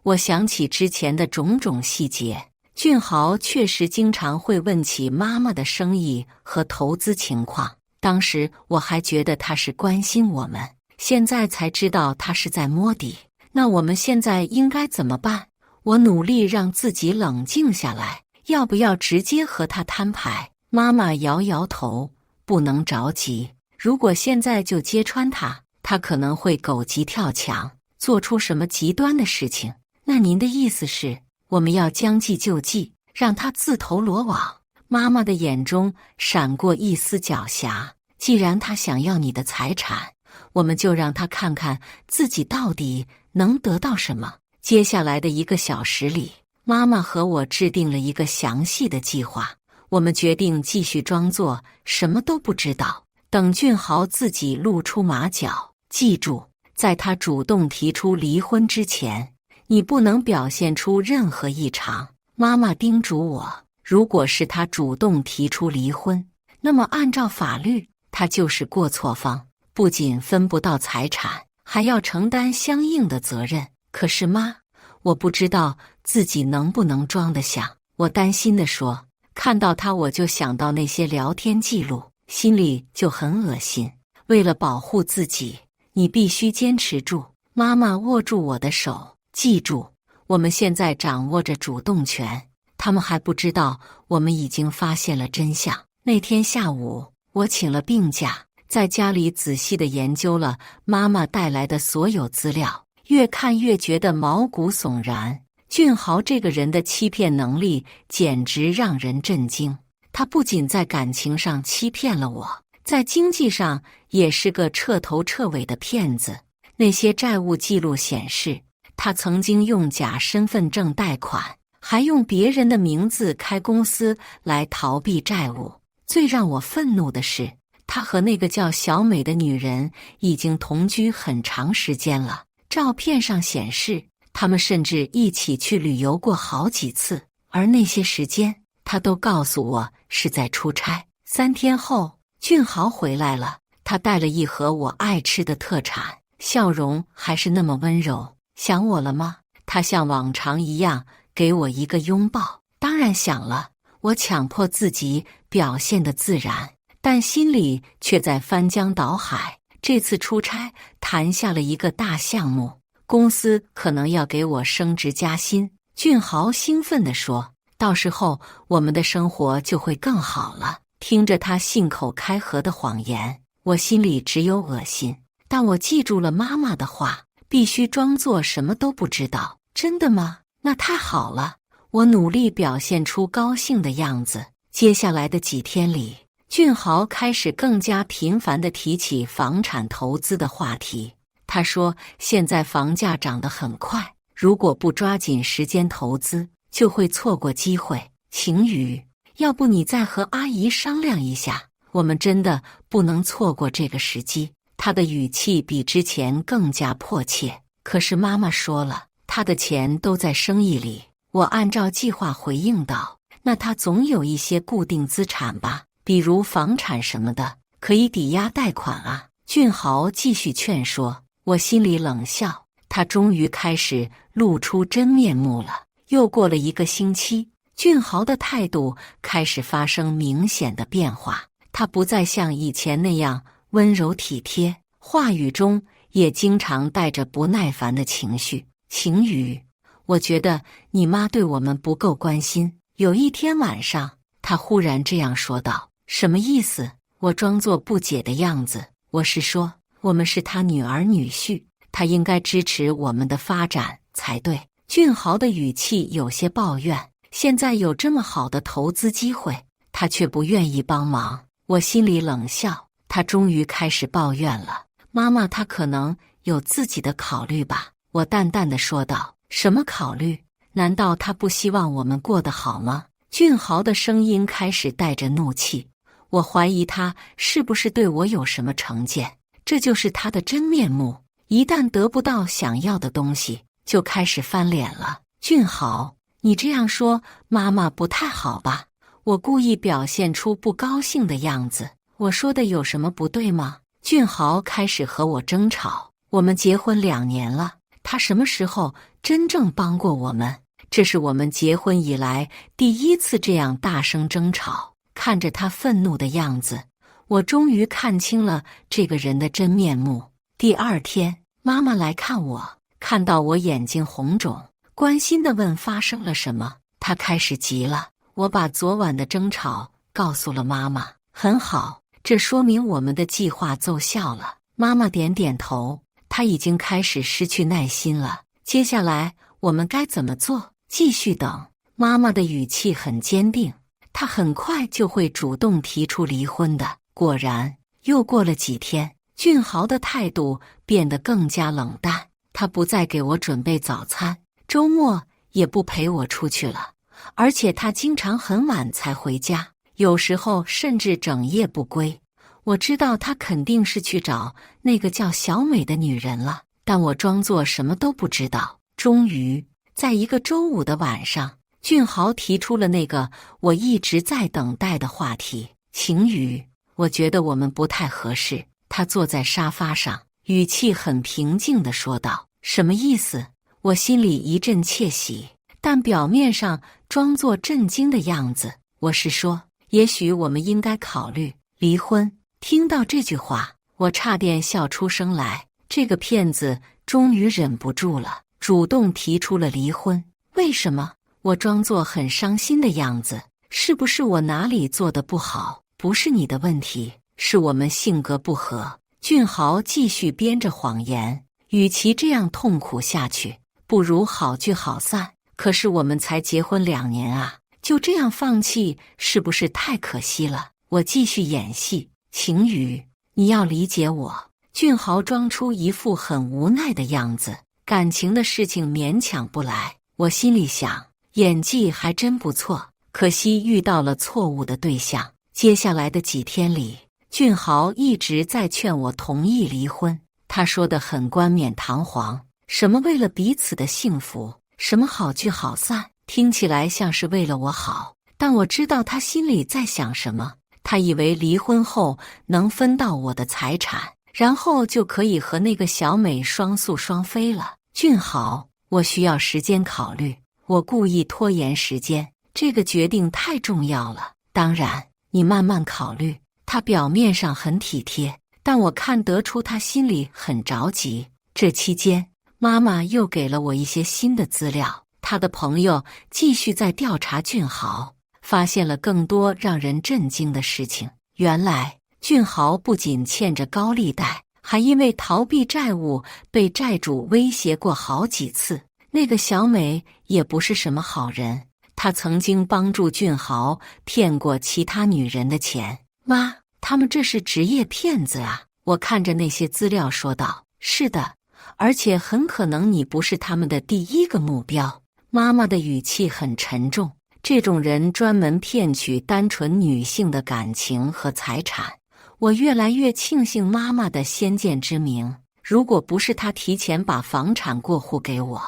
我想起之前的种种细节，俊豪确实经常会问起妈妈的生意和投资情况，当时我还觉得他是关心我们，现在才知道他是在摸底。那我们现在应该怎么办？我努力让自己冷静下来，要不要直接和他摊牌？妈妈摇摇头，不能着急。如果现在就揭穿他，他可能会狗急跳墙，做出什么极端的事情。那您的意思是，我们要将计就计，让他自投罗网？妈妈的眼中闪过一丝狡黠。既然他想要你的财产，我们就让他看看自己到底能得到什么。接下来的1个小时里，妈妈和我制定了一个详细的计划。我们决定继续装作什么都不知道，等俊豪自己露出马脚。记住，在他主动提出离婚之前，你不能表现出任何异常。妈妈叮嘱我，如果是他主动提出离婚，那么按照法律，他就是过错方，不仅分不到财产，还要承担相应的责任。可是妈，我不知道自己能不能装得下。我担心地说。看到他，我就想到那些聊天记录，心里就很恶心。为了保护自己，你必须坚持住。妈妈握住我的手，记住，我们现在掌握着主动权。他们还不知道我们已经发现了真相。那天下午，我请了病假，在家里仔细地研究了妈妈带来的所有资料，越看越觉得毛骨悚然。俊豪这个人的欺骗能力简直让人震惊。他不仅在感情上欺骗了我，在经济上也是个彻头彻尾的骗子。那些债务记录显示，他曾经用假身份证贷款，还用别人的名字开公司来逃避债务。最让我愤怒的是，他和那个叫小美的女人已经同居很长时间了。照片上显示，他们甚至一起去旅游过好几次，而那些时间他都告诉我是在出差。3天后，俊豪回来了，他带了一盒我爱吃的特产，笑容还是那么温柔。想我了吗？他像往常一样给我一个拥抱。当然想了，我强迫自己表现得自然，但心里却在翻江倒海。这次出差谈下了一个大项目，公司可能要给我升职加薪。俊豪兴奋地说，到时候我们的生活就会更好了。听着他信口开河的谎言，我心里只有恶心。但我记住了妈妈的话，必须装作什么都不知道。真的吗？那太好了。我努力表现出高兴的样子。接下来的几天里，俊豪开始更加频繁地提起房产投资的话题。他说，现在房价涨得很快，如果不抓紧时间投资，就会错过机会。晴雨，要不你再和阿姨商量一下，我们真的不能错过这个时机。他的语气比之前更加迫切。可是妈妈说了，他的钱都在生意里。我按照计划回应道，那他总有一些固定资产吧，比如房产什么的，可以抵押贷款啊。俊豪继续劝说，我心里冷笑，他终于开始露出真面目了。又过了1个星期，俊豪的态度开始发生明显的变化，他不再像以前那样温柔体贴，话语中也经常带着不耐烦的情绪。晴雨，我觉得你妈对我们不够关心。有一天晚上，他忽然这样说道。什么意思？我装作不解的样子。我是说，我们是他女儿女婿，他应该支持我们的发展才对。俊豪的语气有些抱怨，现在有这么好的投资机会，他却不愿意帮忙。我心里冷笑，他终于开始抱怨了。妈妈，他可能有自己的考虑吧。我淡淡的说道。什么考虑？难道他不希望我们过得好吗？俊豪的声音开始带着怒气。我怀疑他是不是对我有什么成见，这就是他的真面目。一旦得不到想要的东西，就开始翻脸了。俊豪，你这样说妈妈不太好吧？我故意表现出不高兴的样子。我说的有什么不对吗？俊豪开始和我争吵。我们结婚2年了，他什么时候真正帮过我们？这是我们结婚以来第1次这样大声争吵。看着他愤怒的样子，我终于看清了这个人的真面目。第2天，妈妈来看我，看到我眼睛红肿，关心地问发生了什么。她开始急了。我把昨晚的争吵告诉了妈妈。很好，这说明我们的计划奏效了。妈妈点点头，她已经开始失去耐心了。接下来我们该怎么做？继续等。妈妈的语气很坚定，她很快就会主动提出离婚的。果然，又过了几天，俊豪的态度变得更加冷淡。他不再给我准备早餐，周末也不陪我出去了，而且他经常很晚才回家，有时候甚至整夜不归。我知道他肯定是去找那个叫小美的女人了，但我装作什么都不知道。终于，在一个周五的晚上，俊豪提出了那个我一直在等待的话题。晴雨，我觉得我们不太合适。他坐在沙发上，语气很平静地说道。什么意思？我心里一阵窃喜，但表面上装作震惊的样子。我是说，也许我们应该考虑离婚。听到这句话，我差点笑出声来。这个骗子终于忍不住了，主动提出了离婚。为什么？我装作很伤心的样子。是不是我哪里做得不好？不是你的问题，是我们性格不合。俊豪继续编着谎言，与其这样痛苦下去，不如好聚好散。可是我们才结婚2年啊！就这样放弃是不是太可惜了？我继续演戏。晴雨，你要理解我。俊豪装出一副很无奈的样子，感情的事情勉强不来。我心里想，演技还真不错，可惜遇到了错误的对象。接下来的几天里，俊豪一直在劝我同意离婚，他说得很冠冕堂皇，什么为了彼此的幸福，什么好聚好散，听起来像是为了我好，但我知道他心里在想什么。他以为离婚后能分到我的财产，然后就可以和那个小美双宿双飞了。俊豪，我需要时间考虑。我故意拖延时间，这个决定太重要了。当然，你慢慢考虑。他表面上很体贴，但我看得出他心里很着急。这期间，妈妈又给了我一些新的资料，他的朋友继续在调查俊豪，发现了更多让人震惊的事情。原来，俊豪不仅欠着高利贷，还因为逃避债务被债主威胁过好几次。那个小美也不是什么好人，她曾经帮助俊豪骗过其他女人的钱。妈，他们这是职业骗子啊！我看着那些资料说道。是的，而且很可能你不是他们的第一个目标。妈妈的语气很沉重。这种人专门骗取单纯女性的感情和财产。我越来越庆幸妈妈的先见之明，如果不是她提前把房产过户给我，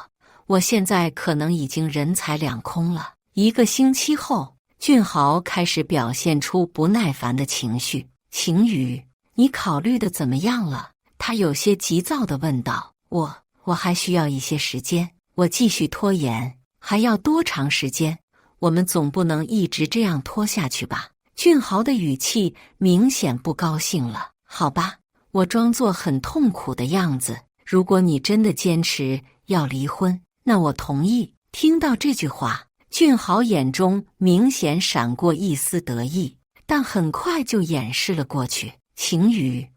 我现在可能已经人财两空了。1个星期后，俊豪开始表现出不耐烦的情绪。晴雨，你考虑的怎么样了？他有些急躁地问道。我还需要一些时间。我继续拖延。还要多长时间？我们总不能一直这样拖下去吧？俊豪的语气明显不高兴了。好吧，我装作很痛苦的样子。如果你真的坚持要离婚，那我同意。听到这句话，俊豪眼中明显闪过一丝得意，但很快就掩饰了过去。晴雨，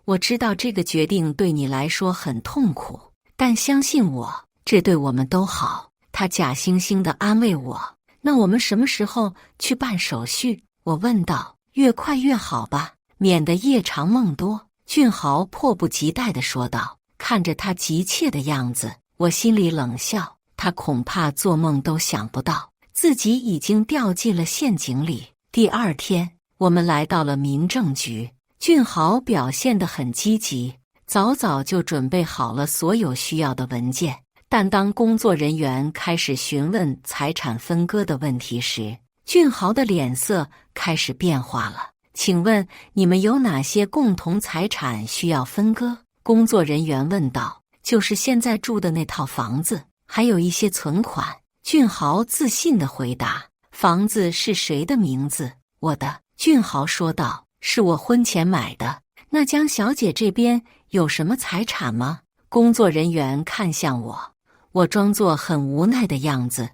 我知道这个决定对你来说很痛苦，但相信我，这对我们都好。他假惺惺地安慰我。那我们什么时候去办手续？我问道。越快越好吧，免得夜长梦多。俊豪迫不及待地说道。看着他急切的样子，我心里冷笑。他恐怕做梦都想不到，自己已经掉进了陷阱里。第2天，我们来到了民政局。俊豪表现得很积极，早早就准备好了所有需要的文件。但当工作人员开始询问财产分割的问题时，俊豪的脸色开始变化了。请问你们有哪些共同财产需要分割？工作人员问道。就是现在住的那套房子，还有一些存款。俊豪自信地回答。房子是谁的名字？我的。俊豪说道。是我婚前买的。那江小姐这边有什么财产吗？工作人员看向我。我装作很无奈的样子，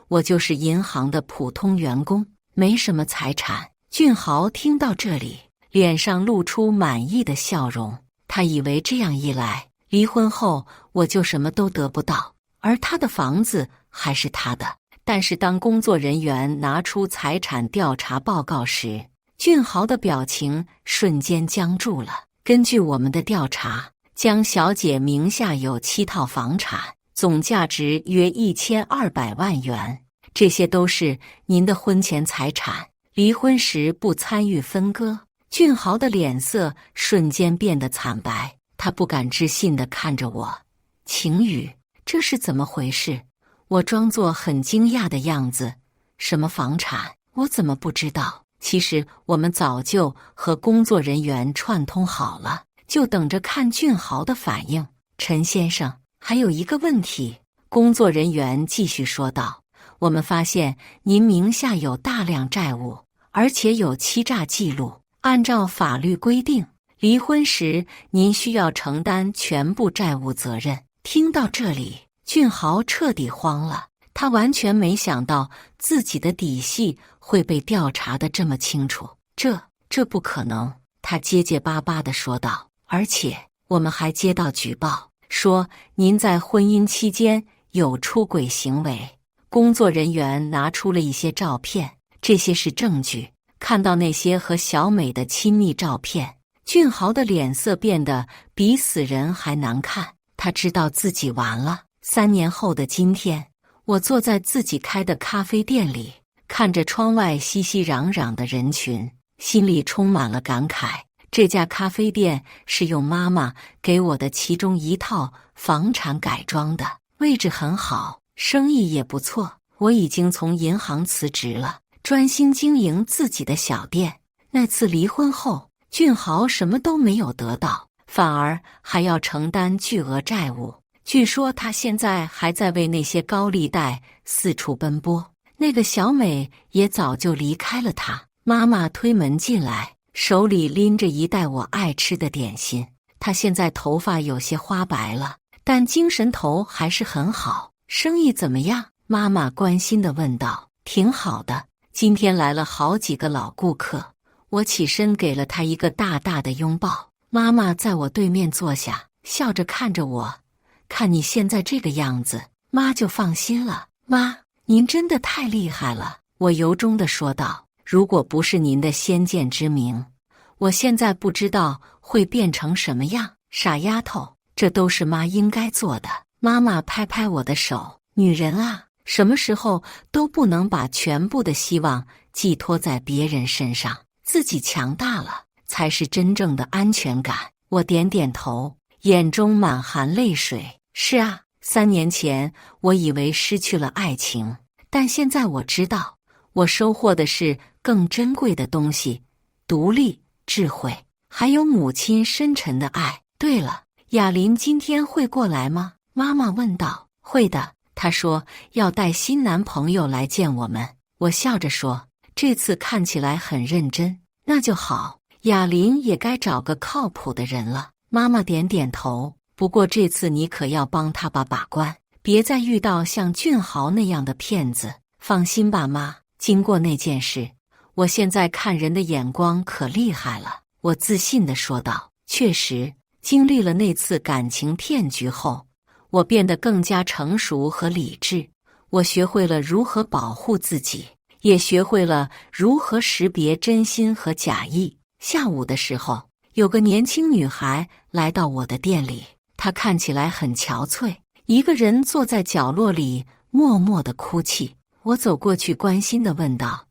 我就是银行的普通员工，没什么财产。俊豪听到这里，脸上露出满意的笑容。他以为这样一来，离婚后我就什么都得不到，而他的房子还是他的。但是当工作人员拿出财产调查报告时，俊豪的表情瞬间僵住了。根据我们的调查，江小姐名下有7套房产，总价值约1200万元，这些都是您的婚前财产，离婚时不参与分割。俊豪的脸色瞬间变得惨白，他不敢置信地看着我。晴雨，这是怎么回事？我装作很惊讶的样子。什么房产？我怎么不知道？其实我们早就和工作人员串通好了，就等着看俊豪的反应。陈先生，还有一个问题，工作人员继续说道。我们发现您名下有大量债务，而且有欺诈记录。按照法律规定，离婚时您需要承担全部债务责任。听到这里，俊豪彻底慌了。他完全没想到自己的底细会被调查得这么清楚。这不可能，他结结巴巴地说道。而且我们还接到举报，说您在婚姻期间有出轨行为。工作人员拿出了一些照片，这些是证据。看到那些和小美的亲密照片，俊豪的脸色变得比死人还难看。他知道自己完了。3年后的今天，我坐在自己开的咖啡店里，看着窗外熙熙攘攘的人群，心里充满了感慨。这家咖啡店是用妈妈给我的其中一套房产改装的，位置很好，生意也不错。我已经从银行辞职了，专心经营自己的小店。那次离婚后，俊豪什么都没有得到，反而还要承担巨额债务。据说他现在还在为那些高利贷四处奔波。那个小美也早就离开了他。妈妈推门进来，手里拎着一袋我爱吃的点心。她现在头发有些花白了，但精神头还是很好。生意怎么样？妈妈关心地问道。挺好的，今天来了好几个老顾客。我起身给了她一个大大的拥抱。妈妈在我对面坐下，笑着看着我。看你现在这个样子，妈就放心了。妈，您真的太厉害了，我由衷地说道。如果不是您的先见之明，我现在不知道会变成什么样。傻丫头，这都是妈应该做的。妈妈拍拍我的手。女人啊，什么时候都不能把全部的希望寄托在别人身上，自己强大了才是真正的安全感。我点点头，眼中满含泪水。是啊，3年前我以为失去了爱情，但现在我知道，我收获的是更珍贵的东西：独立、智慧，还有母亲深沉的爱。对了，雅琳今天会过来吗？妈妈问道。会的，她说要带新男朋友来见我们。我笑着说，这次看起来很认真。那就好，雅琳也该找个靠谱的人了。妈妈点点头。不过这次你可要帮他把关，别再遇到像俊豪那样的骗子。放心吧，妈。经过那件事，我现在看人的眼光可厉害了，我自信地说道。确实，经历了那次感情骗局后，我变得更加成熟和理智。我学会了如何保护自己，也学会了如何识别真心和假意。下午的时候，有个年轻女孩来到我的店里。她看起来很憔悴，一个人坐在角落里默默地哭泣。我走过去关心地问道：“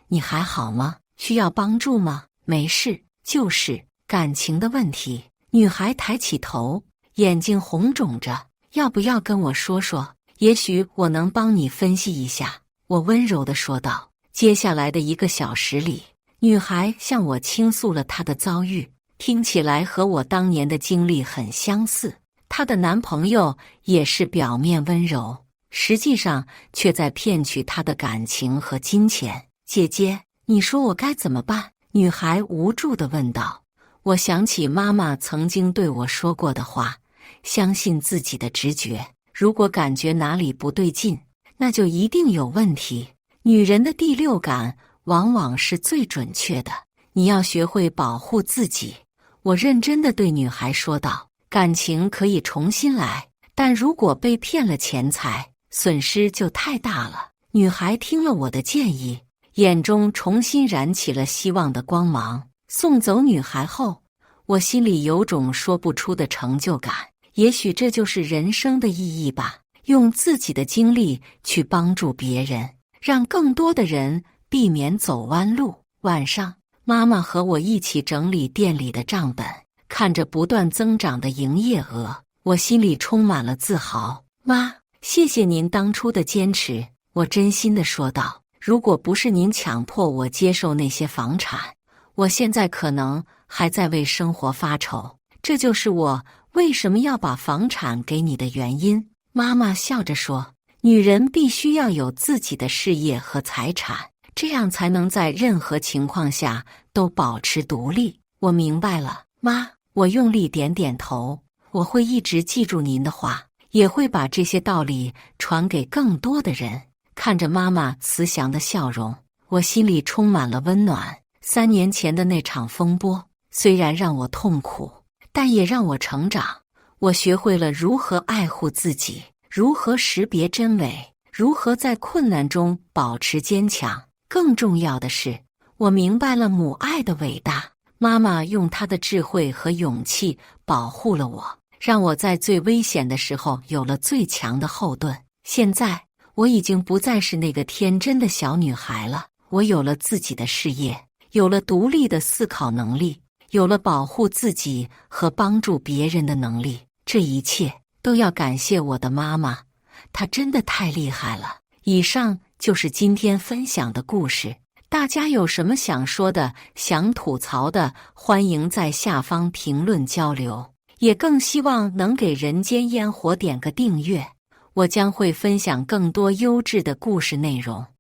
你还好吗？需要帮助吗？”“没事，就是感情的问题。”女孩抬起头，眼睛红肿着。“要不要跟我说说？也许我能帮你分析一下。”我温柔地说道。接下来的1个小时里，女孩向我倾诉了她的遭遇，听起来和我当年的经历很相似。她的男朋友也是表面温柔，实际上却在骗取她的感情和金钱。“姐姐，你说我该怎么办？”女孩无助地问道。我想起妈妈曾经对我说过的话，相信自己的直觉，如果感觉哪里不对劲，那就一定有问题。女人的第6感往往是最准确的，你要学会保护自己。我认真地对女孩说道。感情可以重新来，但如果被骗了钱财，损失就太大了。女孩听了我的建议，眼中重新燃起了希望的光芒。送走女孩后，我心里有种说不出的成就感。也许这就是人生的意义吧，用自己的经历去帮助别人，让更多的人避免走弯路。晚上，妈妈和我一起整理店里的账本，看着不断增长的营业额，我心里充满了自豪。妈，谢谢您当初的坚持，我真心地说道。如果不是您强迫我接受那些房产，我现在可能还在为生活发愁。这就是我为什么要把房产给你的原因。妈妈笑着说，女人必须要有自己的事业和财产，这样才能在任何情况下都保持独立。我明白了，妈。我用力点点头，我会一直记住您的话，也会把这些道理传给更多的人。看着妈妈慈祥的笑容，我心里充满了温暖。3年前的那场风波，虽然让我痛苦，但也让我成长。我学会了如何爱护自己，如何识别真伪，如何在困难中保持坚强。更重要的是，我明白了母爱的伟大。妈妈用她的智慧和勇气保护了我，让我在最危险的时候有了最强的后盾。现在，我已经不再是那个天真的小女孩了，我有了自己的事业，有了独立的思考能力，有了保护自己和帮助别人的能力。这一切都要感谢我的妈妈，她真的太厉害了。以上就是今天分享的故事。大家有什么想说的、想吐槽的，欢迎在下方评论交流。也更希望能给人间烟火点个订阅，我将会分享更多优质的故事内容。